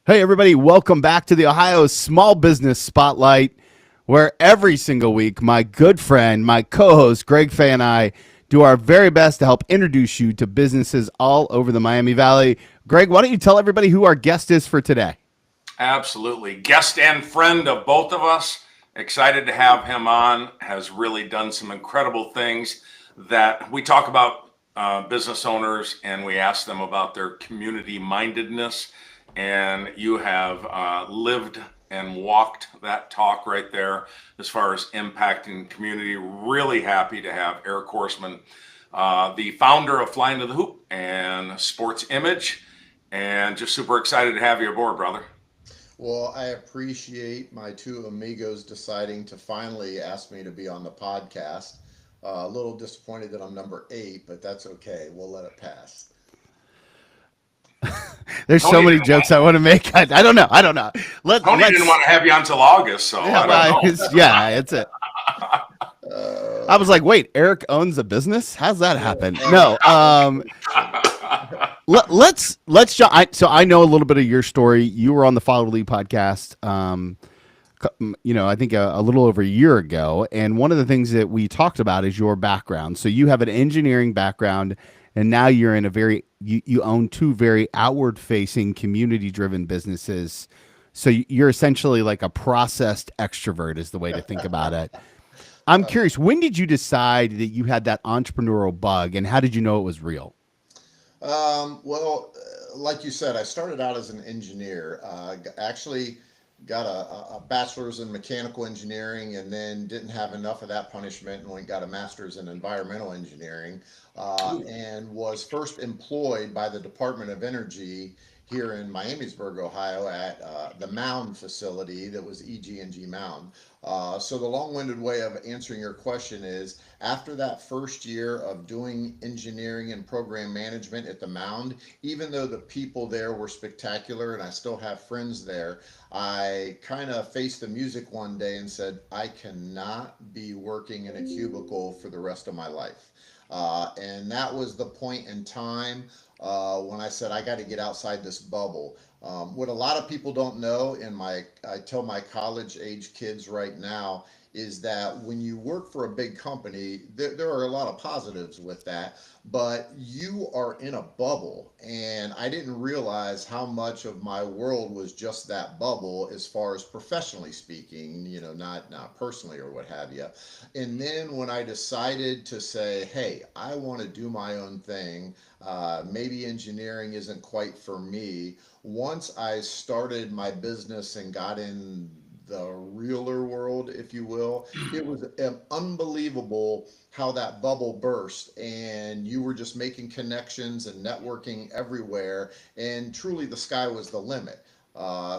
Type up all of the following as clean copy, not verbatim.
Hey, everybody, welcome back to the Ohio Small Business Spotlight, where every single week, my good friend, my co host, Greg Fay, and I do our very best to help introduce you to businesses all over the Miami Valley. Greg, why don't you tell everybody who our guest is for today? Absolutely. Guest and friend of both of us. Excited to have him on. Has really done some incredible things that we talk about business owners and we ask them about their community mindedness. And you have lived and walked that talk right there as far as impacting community. Really happy to have Eric Horstman, the founder of Flying to the Hoop and Sports Image. And just super excited to have you aboard, brother. Well, I appreciate my two amigos deciding to finally ask me to be on the podcast. A little disappointed that I'm number 8, but that's okay. We'll let it pass. There's so Tony many didn't jokes I want to make. I don't know. Tony Let's. didn't want to have you until August, so Yeah, I don't know. it's it. I Uh, was like, wait, Eric owns a business? How's that happen? uh, No. Let's so I know a little bit of your story. You were on the Follow Lead podcast. I think a little over a year ago, and one of the things that we talked about is your background. So you have an engineering background, and now you're in you own two very outward facing, community driven businesses. So you're essentially like a processed extrovert, is the way to think about it. I'm curious, when did you decide that you had that entrepreneurial bug, and how did you know it was real? like you said, I started out as an engineer. Actually, got a bachelor's in mechanical engineering, and then didn't have enough of that punishment and went got a master's in environmental engineering, Ooh, and was first employed by the Department of Energy here in Miamisburg, Ohio, at the Mound facility that was EG&G Mound. So the long-winded way of answering your question is, after that first year of doing engineering and program management at the Mound, even though the people there were spectacular and I still have friends there, I kind of faced the music one day and said, I cannot be working in a cubicle for the rest of my life. And that was the point in time when I said, I got to get outside this bubble. What a lot of people don't know, I tell my college age kids right now, is that when you work for a big company, there are a lot of positives with that, but you are in a bubble. And I didn't realize how much of my world was just that bubble as far as professionally speaking, not personally or what have you. And then when I decided to say, hey, I want to do my own thing, maybe engineering isn't quite for me. Once I started my business and got in the realer world, if you will, it was unbelievable how that bubble burst and you were just making connections and networking everywhere. And truly, the sky was the limit.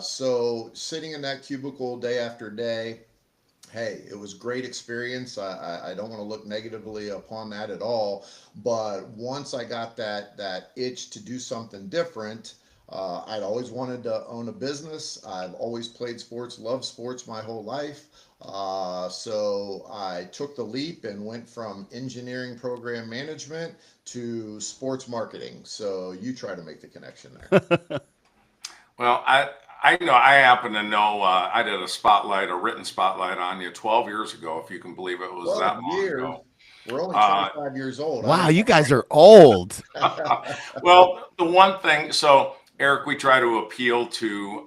So, sitting in that cubicle day after day, hey, it was great experience. I don't want to look negatively upon that at all. But once I got that itch to do something different, I'd always wanted to own a business. I've always played sports, loved sports my whole life. So I took the leap and went from engineering program management to sports marketing. So you try to make the connection there. well, I know I happen to know I did a written spotlight on you 12 years ago, if you can believe it was that 12 long years. ago. We're only Uh, 25 years old. I Wow, don't you guys know. are old. well, the one thing, so Eric, we try to appeal to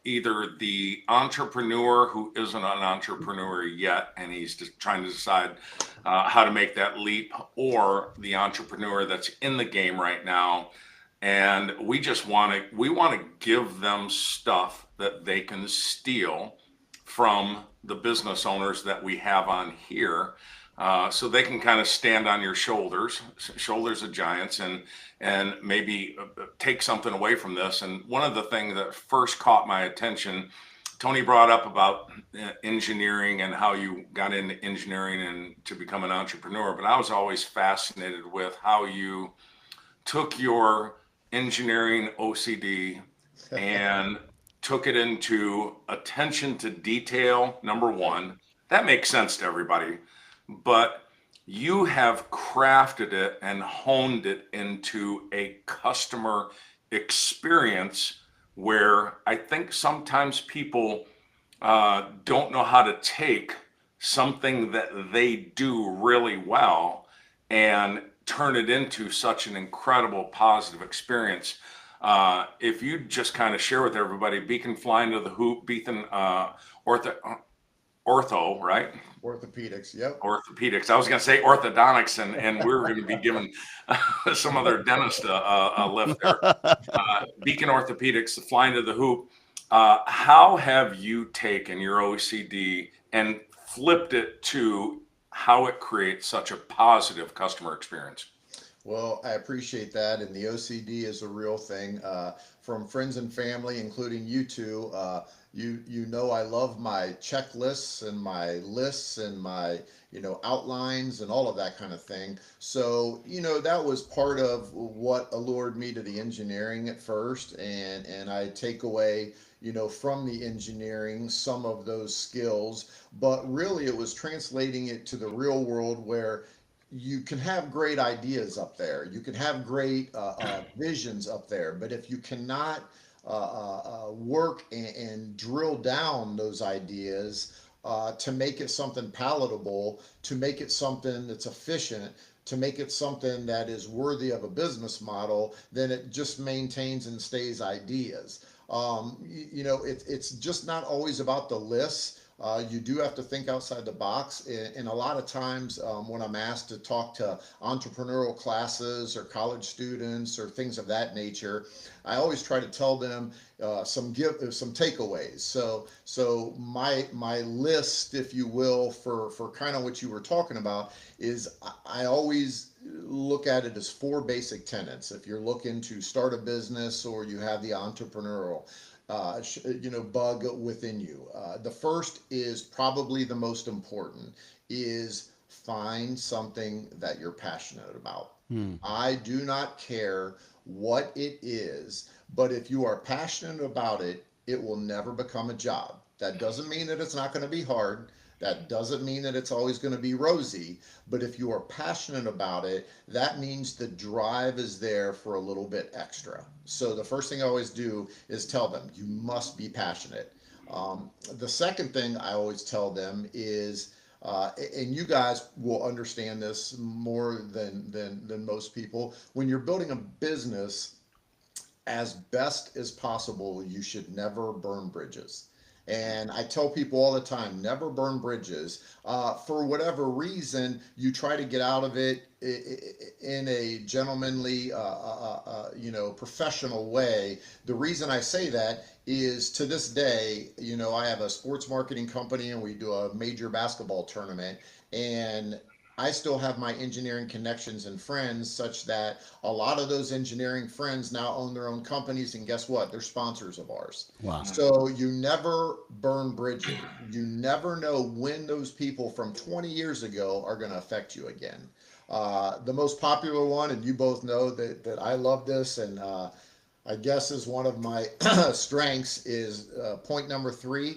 either the entrepreneur who isn't an entrepreneur yet, and he's just trying to decide how to make that leap, or the entrepreneur that's in the game right now. And we want to give them stuff that they can steal from the business owners that we have on here, so they can kind of stand on your shoulders of giants, and maybe take something away from this. And one of the things that first caught my attention, Tony brought up about engineering and how you got into engineering and to become an entrepreneur. But I was always fascinated with how you took your engineering OCD and took it into attention to detail, number one. That makes sense to everybody. But you have crafted it and honed it into a customer experience where I think sometimes people don't know how to take something that they do really well and turn it into such an incredible positive experience. If you just kind of share with everybody, Beacon Flying to the Hoop, Beacon ortho, right? Orthopedics, yep. Orthopedics. I was going to say orthodontics, and we were going to be giving some other dentist a lift there. Beacon Orthopedics, the Flying to the Hoop. How have you taken your OCD and flipped it to how it creates such a positive customer experience? Well, I appreciate that, and the OCD is a real thing. From friends and family, including you two, you know I love my checklists and my lists and my outlines and all of that kind of thing. So that was part of what allured me to the engineering at first, and I take away from the engineering some of those skills, but really it was translating it to the real world where you can have great ideas up there. You can have great visions up there. But if you cannot work and drill down those ideas to make it something palatable, to make it something that's efficient, to make it something that is worthy of a business model, then it just maintains and stays ideas. It's just not always about the lists. You do have to think outside the box. And a lot of times when I'm asked to talk to entrepreneurial classes or college students or things of that nature, I always try to tell them some takeaways. So my list, if you will, for kind of what you were talking about is I always look at it as four basic tenets. If you're looking to start a business or you have the entrepreneurial bug within you. The first is probably the most important, is find something that you're passionate about. I do not care what it is, but if you are passionate about it, it will never become a job. That doesn't mean that it's not going to be hard. That doesn't mean that it's always going to be rosy, but if you are passionate about it, that means the drive is there for a little bit extra. So the first thing I always do is tell them, you must be passionate. The second thing I always tell them is, and you guys will understand this more than most people, when you're building a business, as best as possible, you should never burn bridges. And I tell people all the time, never burn bridges. For whatever reason, you try to get out of it in a gentlemanly, professional way. The reason I say that is to this day, I have a sports marketing company and we do a major basketball tournament. And I still have my engineering connections and friends such that a lot of those engineering friends now own their own companies, and guess what? They're sponsors of ours. Wow. So you never burn bridges. You never know when those people from 20 years ago are going to affect you again. The most popular one, and you both know that I love this, and I guess is one of my strengths, is point number 3,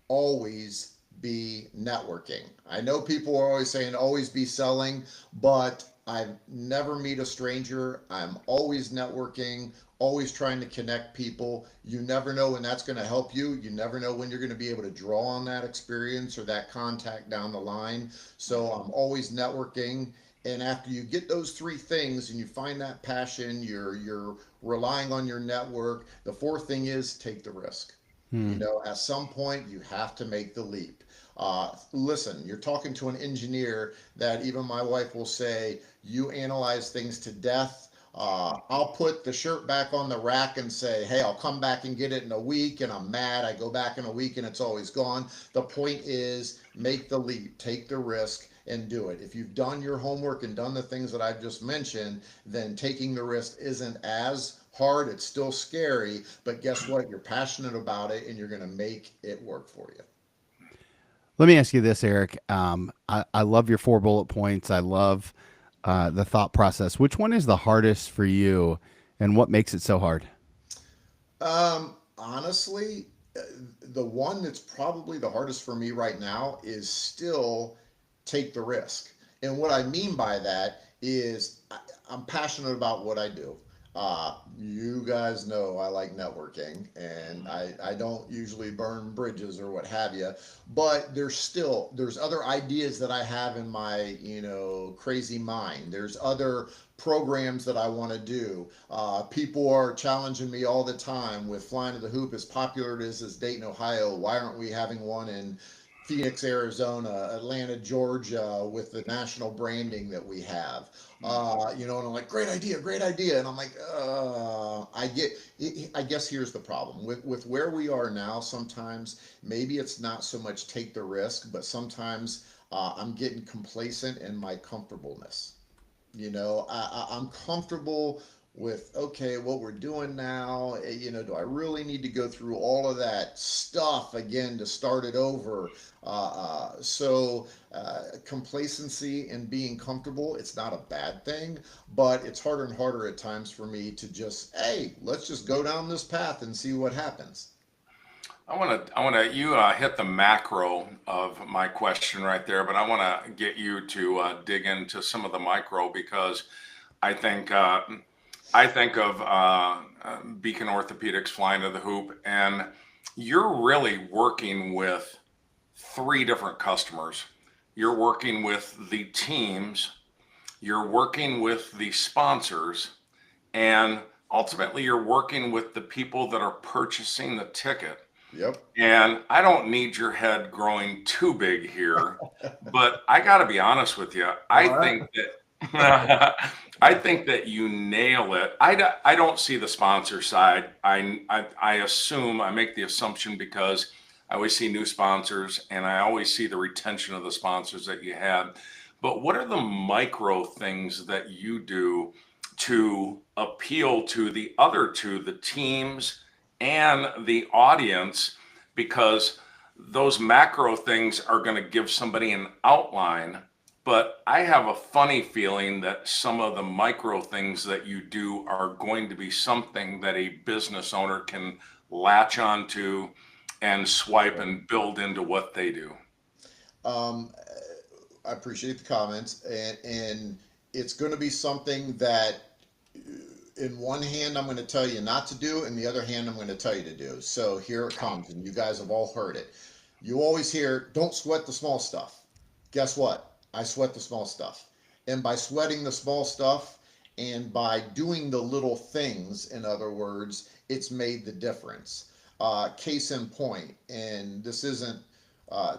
always be networking. I know people are always saying always be selling, but I never meet a stranger. I'm always networking, always trying to connect people. You never know when that's going to help you. You never know when you're going to be able to draw on that experience or that contact down the line. So I'm always networking. And after you get those 3 things and you find that passion, you're relying on your network. The fourth thing is take the risk. At some point you have to make the leap. Listen, you're talking to an engineer that even my wife will say, you analyze things to death. I'll put the shirt back on the rack and say, hey, I'll come back and get it in a week, and I'm mad. I go back in a week and it's always gone. The point is, make the leap, take the risk, and do it. If you've done your homework and done the things that I've just mentioned, then taking the risk isn't as hard. It's still scary, but guess what? You're passionate about it and you're going to make it work for you. Let me ask you this, Eric. I love your 4 bullet points. I love the thought process. Which one is the hardest for you, and what makes it so hard? Honestly, the one that's probably the hardest for me right now is still take the risk. And what I mean by that is I'm passionate about what I do. You guys know I like networking, and I don't usually burn bridges or what have you, but there's other ideas that I have in my, crazy mind. There's other programs that I want to do. People are challenging me all the time with Flying to the Hoop, as popular it is Dayton, Ohio. Why aren't we having one in Phoenix, Arizona, Atlanta, Georgia, with the national branding that we have? And I'm like, great idea. And I'm like, I guess here's the problem with where we are now. Sometimes maybe it's not so much take the risk, but sometimes I'm getting complacent in my comfortableness. I'm comfortable with, okay, what we're doing now. Do I really need to go through all of that stuff again to start it over? Complacency and being comfortable, it's not a bad thing, but it's harder and harder at times for me to just, hey, let's just go down this path and see what happens. You hit the macro of my question right there, but I want to get you to dig into some of the micro, because I think of Beacon Orthopedics, Flying to the Hoop, and you're really working with three different customers. You're working with the teams, you're working with the sponsors, and ultimately you're working with the people that are purchasing the ticket. Yep. And I don't need your head growing too big here, but I got to be honest with you. I think that I think that you nail it. I don't see the sponsor side. I make the assumption, because I always see new sponsors and I always see the retention of the sponsors that you had. But what are the micro things that you do to appeal to the other two, the teams and the audience? Because those macro things are going to give somebody an outline, but I have a funny feeling that some of the micro things that you do are going to be something that a business owner can latch onto and swipe and build into what they do. Um, I appreciate the comments, and it's going to be something that, in one hand, I'm going to tell you not to do, and the other hand, I'm going to tell you to do. So here it comes, and you guys have all heard it. You always hear, don't sweat the small stuff. Guess what? I sweat the small stuff. And by sweating the small stuff and by doing the little things, in other words, it's made the difference. Case in point, and this isn't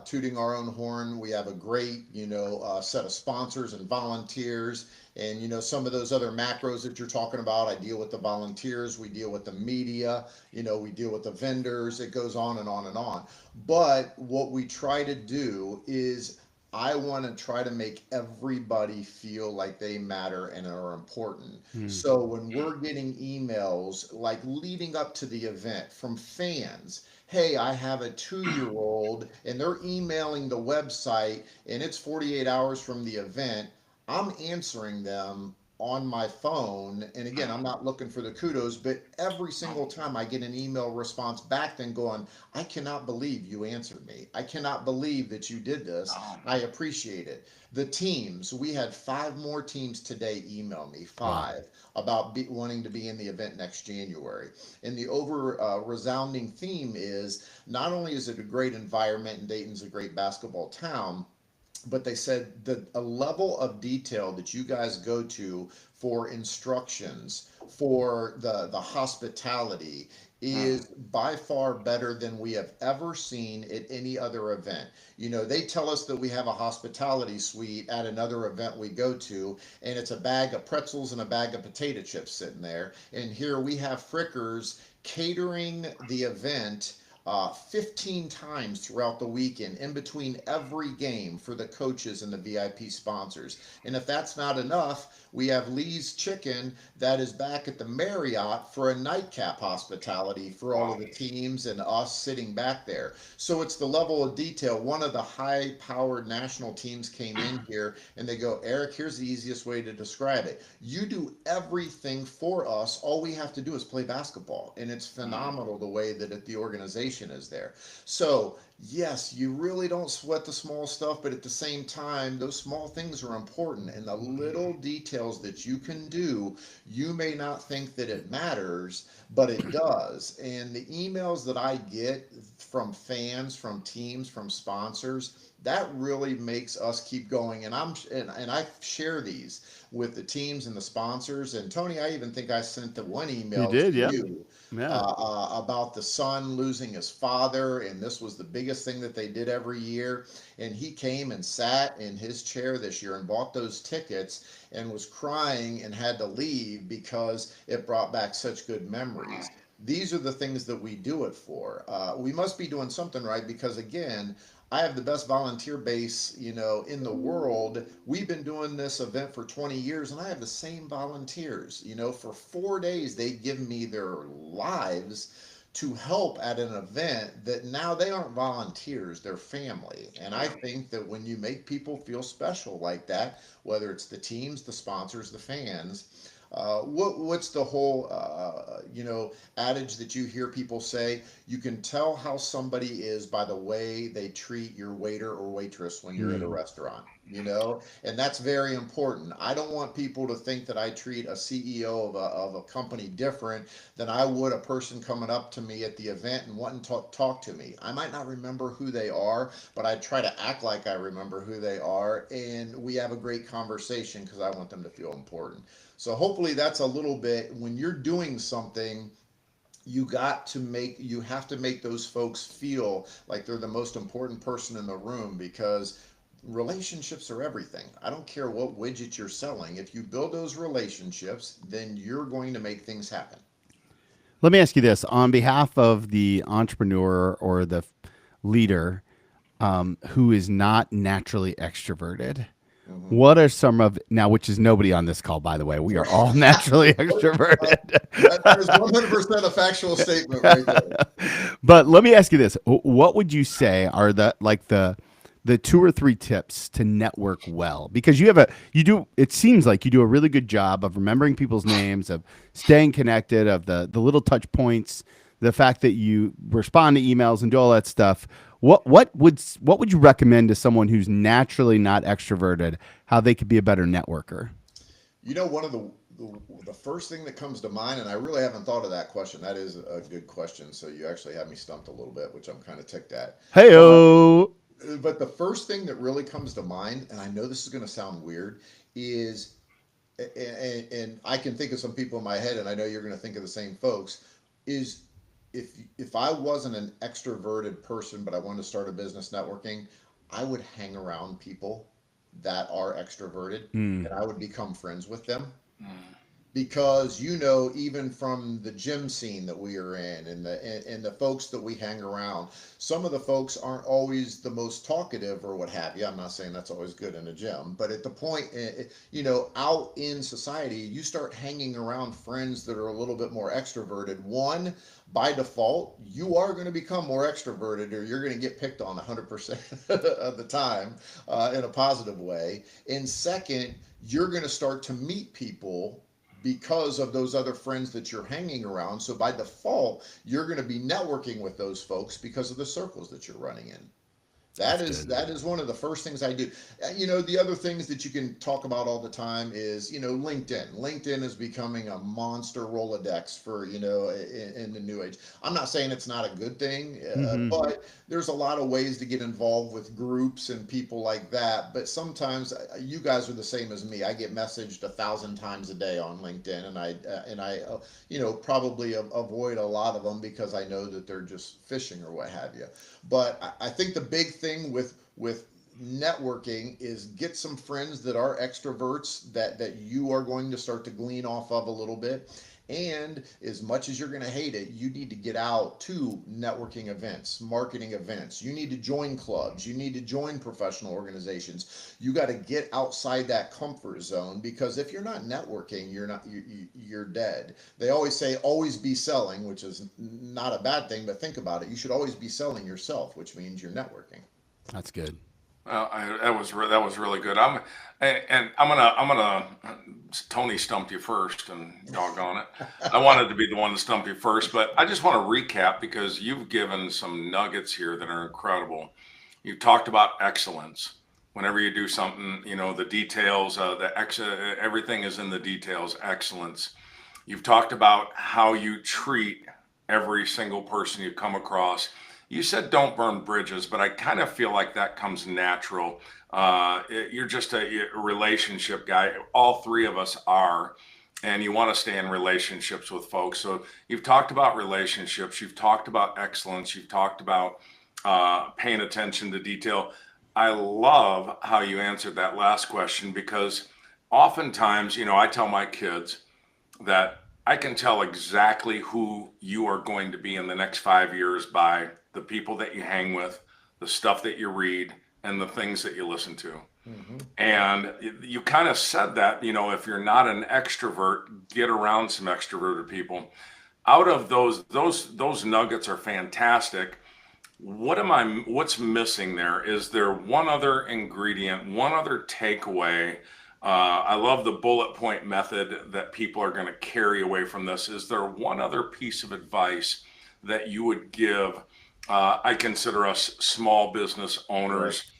tooting our own horn. We have a great, set of sponsors and volunteers, and some of those other macros that you're talking about. I deal with the volunteers, we deal with the media, we deal with the vendors. It goes on and on and on. But what we try to do is, I want to try to make everybody feel like they matter and are important. So when we're getting emails like leading up to the event from fans, hey, I have a 2 year old, and they're emailing the website, and it's 48 hours from the event, I'm answering them on my phone. And again, I'm not looking for the kudos, but every single time I get an email response back, then going, I cannot believe you answered me. I cannot believe that you did this. I appreciate it. The teams, we had 5 more teams today email me, 5, about wanting to be in the event next January. And the resounding theme is, not only is it a great environment and Dayton's a great basketball town, but they said that a level of detail that you guys go to for instructions, for the hospitality, is by far better than we have ever seen at any other event. They tell us that we have a hospitality suite at another event we go to, and it's a bag of pretzels and a bag of potato chips sitting there. And here we have Frickers catering the event 15 times throughout the weekend, in between every game, for the coaches and the VIP sponsors. And if that's not enough, we have Lee's Chicken that is back at the Marriott for a nightcap hospitality for all of the teams and us sitting back there. So it's the level of detail. One of the high powered national teams came in here and they go, Eric, here's the easiest way to describe it. You do everything for us. All we have to do is play basketball. And it's phenomenal the way that the organization is there. So yes, you really don't sweat the small stuff, but at the same time, those small things are important. And the little details that you can do, you may not think that it matters, but it does. And the emails that I get from fans, from teams, from sponsors, that really makes us keep going. And I share these with the teams and the sponsors. And Tony, I even think I sent the one You email to did, yep. you Yeah. about the son losing his father, and this was the biggest thing that they did every year. And he came and sat in his chair this year and bought those tickets and was crying and had to leave because it brought back such good memories. These are the things that we do it for. We must be doing something right because, again, I have the best volunteer base, in the world. We've been doing this event for 20 years and I have the same volunteers. For 4 days, they've given me their lives to help at an event that now they aren't volunteers, they're family. And I think that when you make people feel special like that, whether it's the teams, the sponsors, the fans, what's the whole adage that you hear people say? You can tell how somebody is by the way they treat your waiter or waitress when you're at a Mm. restaurant. And that's very important. I don't want people to think that I treat a CEO of a company different than I would a person coming up to me at the event and wanting to talk to me. I might not remember who they are, but I try to act like I remember who they are, and we have a great conversation because I want them to feel important. So hopefully that's a little bit when you're doing something, you have to make those folks feel like they're the most important person in the room because relationships are everything. I don't care what widget you're selling. If you build those relationships, then you're going to make things happen. Let me ask you this on behalf of the entrepreneur or the leader who is not naturally extroverted. Mhm. What are some of now, which is nobody on this call, by the way? We are all naturally Uh, extroverted. that is 100% a factual statement right there. But let me ask you this: what would you say are the two or three tips to network well? Because you do it seems like you do a really good job of remembering people's names, of staying connected, of the little touch points, the fact that you respond to emails and do all that stuff. What would you recommend to someone who's naturally not extroverted, how they could be a better networker? One of the first thing that comes to mind, and I really haven't thought of that question. That is a good question. So you actually have me stumped a little bit, which I'm kind of ticked at. But Heyo. but the first thing that really comes to mind, and I know this is going to sound weird, is and I can think of some people in my head, and I know you're going to think of the same folks. Is if I wasn't an extroverted person, but I wanted to start a business networking, I would hang around people that are extroverted, Mm. and I would become friends with them Mm. because even from the gym scene that we are in and the folks that we hang around, some of the folks aren't always the most talkative or what have you. I'm not saying that's always good in a gym, but at the point, out in society, you start hanging around friends that are a little bit more extroverted. One, by default, you are going to become more extroverted or you're going to get picked on 100% of the time in a positive way. And second, you're going to start to meet people because of those other friends that you're hanging around. So by default, you're going to be networking with those folks because of the circles that you're running in. That That's is good. that is one of the first things I do. The other things that you can talk about all the time is, LinkedIn. LinkedIn is becoming a monster Rolodex for, in the new age. I'm not saying it's not a good thing, Hmm. but there's a lot of ways to get involved with groups and people like that. But sometimes you guys are the same as me. I get messaged 1,000 times a day on LinkedIn, and I probably avoid a lot of them because I know that they're just phishing or what have you. But I think the big thing with networking is get some friends that are extroverts that you are going to start to glean off of a little bit. And as much as you're going to hate it, you need to get out to networking events, marketing events. You need to join clubs. You need to join professional organizations. You got to get outside that comfort zone because if you're not networking, you're dead. They always say always be selling, which is not a bad thing, but think about it. You should always be selling yourself, which means you're networking. That's good. That was really good. I'm gonna Tony stumped you first, and doggone it, I wanted to be the one to stump you first, but I just want to recap because you've given some nuggets here that are incredible. You've talked about excellence. Whenever you do something, the details, everything is in the details. Excellence. You've talked about how you treat every single person you come across. You said don't burn bridges, but I kind of feel like that comes natural. You're just a relationship guy. All three of us are, and you want to stay in relationships with folks. So you've talked about relationships, you've talked about excellence, you've talked about paying attention to detail. I love how you answered that last question because oftentimes, I tell my kids that I can tell exactly who you are going to be in the next 5 years by the people that you hang with, the stuff that you read, and the things that you listen to. Mm-hmm. And you kind of said that, if you're not an extrovert, get around some extroverted people. Out of those nuggets are fantastic. What's missing there? Is there one other ingredient, one other takeaway? I love the bullet point method that people are going to carry away from this. Is there one other piece of advice that you would give? I consider us small business owners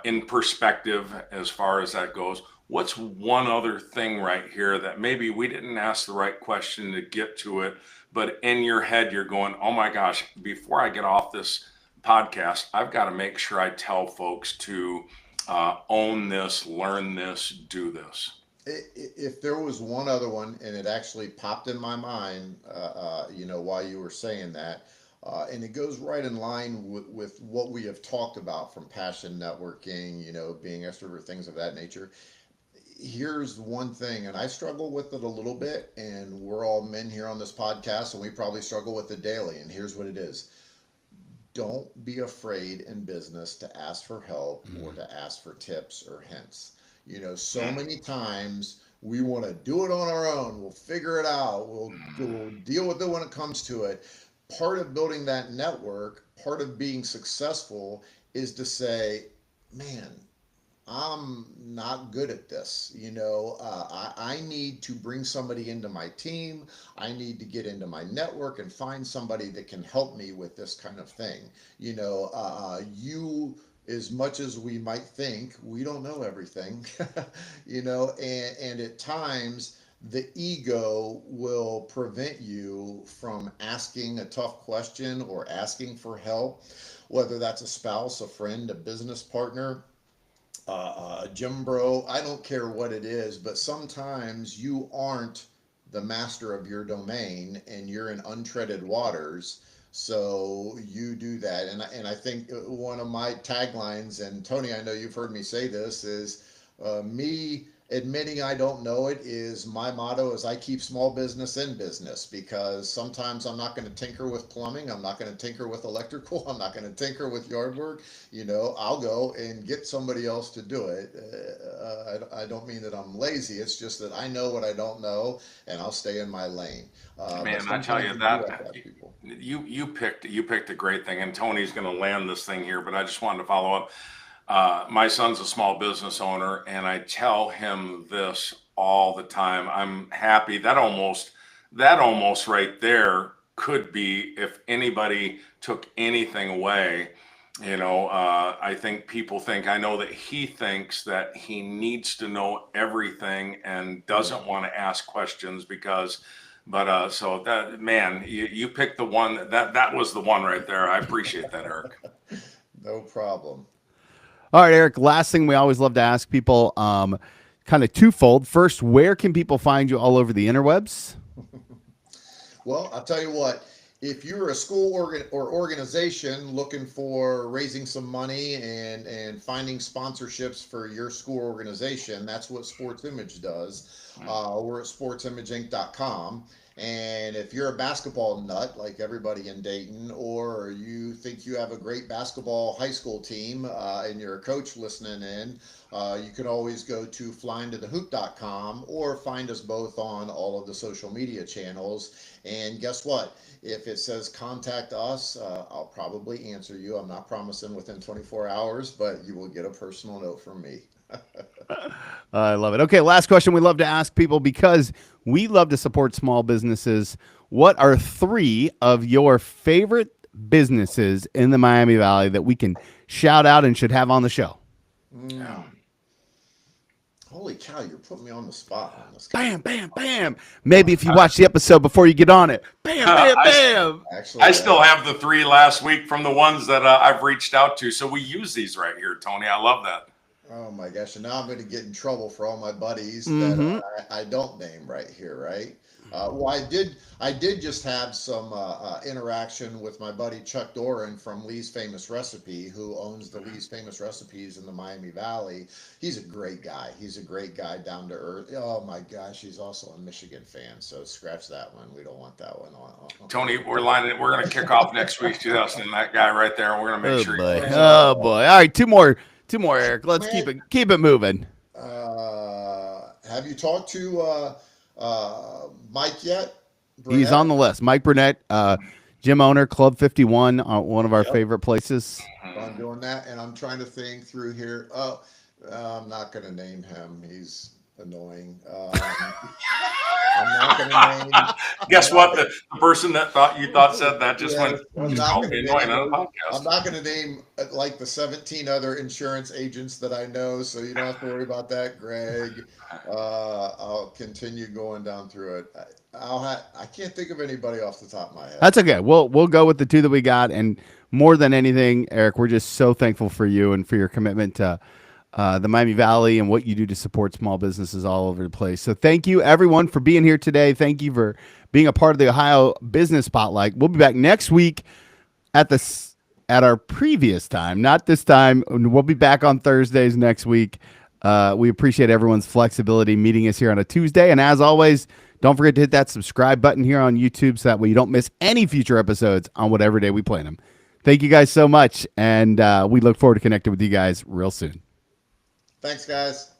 in perspective as far as that goes. What's one other thing right here that maybe we didn't ask the right question to get to it, but in your head you're going, oh my gosh, before I get off this podcast, I've got to make sure I tell folks to own this, learn this, do this. If there was one other one, and it actually popped in my mind, while you were saying that, and it goes right in line with what we have talked about from passion networking, being extrovert, things of that nature. Here's one thing, and I struggle with it a little bit, and we're all men here on this podcast, and we probably struggle with it daily. And here's what it is: don't be afraid in business to ask for help or to ask for tips or hints. So many times we want to do it on our own. We'll figure it out. We'll deal with it when it comes to it. Part of building that network, part of being successful is to say, man, I'm not good at this. I need to bring somebody into my team. I need to get into my network and find somebody that can help me with this kind of thing. As much as we might think, we don't know everything, and at times the ego will prevent you from asking a tough question or asking for help, whether that's a spouse, a friend, a business partner, gym bro. I don't care what it is, but sometimes you aren't the master of your domain and you're in untreaded waters. So you do that. And I think one of my taglines, and Tony, I know you've heard me say this, is me admitting I don't know it is my motto. Is I keep small business in business, because sometimes I'm not going to tinker with plumbing. I'm not going to tinker with electrical. I'm not going to tinker with yard work. I'll go and get somebody else to do it. I don't mean that I'm lazy. It's just that I know what I don't know, and I'll stay in my lane. Man, I tell you that you picked a great thing, and Tony's going to land this thing here, but I just wanted to follow up. My son's a small business owner, and I tell him this all the time. I'm happy that almost right there could be, if anybody took anything away. I think people think, I know that he thinks that he needs to know everything and doesn't want to ask questions so that, man, you picked the one that was the one right there. I appreciate that, Eric. No problem. All right, Eric, last thing we always love to ask people, kind of twofold. First, where can people find you all over the interwebs? Well, I'll tell you what, if you're a school or organization looking for raising some money and finding sponsorships for your school organization, that's what Sports Image does. We're at sportsimageinc.com. And if you're a basketball nut like everybody in Dayton, or you think you have a great basketball high school team and you're a coach listening in, you can always go to flyingtothehoop.com or find us both on all of the social media channels. And guess what? If it says contact us, I'll probably answer you. I'm not promising within 24 hours, but you will get a personal note from me. I love it. Okay, last question we love to ask people because we love to support small businesses. What are 3 of your favorite businesses in the Miami Valley that we can shout out and should have on the show? Mm. Holy cow, you're putting me on the spot on this. Bam, bam, bam. Maybe if you watch the episode before you get on it. Bam, bam, bam. Actually, I still have the 3 last week from the ones that I've reached out to. So we use these right here, Tony. I love that. Oh my gosh! And now I'm going to get in trouble for all my buddies Mm-hmm. that I don't name right here, right? Well, I did just have some interaction with my buddy Chuck Doran from Lee's Famous Recipe, who owns the Lee's Famous Recipes in the Miami Valley. He's a great guy. He's a great guy, down to earth. Oh my gosh, he's also a Michigan fan. So scratch that one. We don't want that one on. Tony, we're going to kick off next week, 2000, and that guy right there. We're going to make sure. Boy. Oh boy. All right, two more, Eric. Let's Man. keep it moving. Have you talked to Mike yet? He's on the list. Mike Burnett, gym owner, Club 51, one of our favorite places. I'm doing that, and I'm trying to think through here. Oh, I'm not going to name him. He's annoying. I'm not going to name. Guess what? The person that you thought said that just Yes, went. I'm not "Oh, going you're annoying on a to podcast." name like the 17 other insurance agents that I know, so you don't have to worry about that, Greg. I'll continue going down through it. I can't think of anybody off the top of my head. That's okay. We'll go with the 2 that we got, and more than anything, Eric, we're just so thankful for you and for your commitment to the Miami Valley and what you do to support small businesses all over the place. So thank you, everyone, for being here today. Thank you for being a part of the Ohio Business Spotlight. We'll be back next week at our previous time, not this time. We'll be back on Thursdays next week. We appreciate everyone's flexibility meeting us here on a Tuesday. And as always, don't forget to hit that subscribe button here on YouTube so that way you don't miss any future episodes on whatever day we plan them. Thank you guys so much. And we look forward to connecting with you guys real soon. Thanks, guys.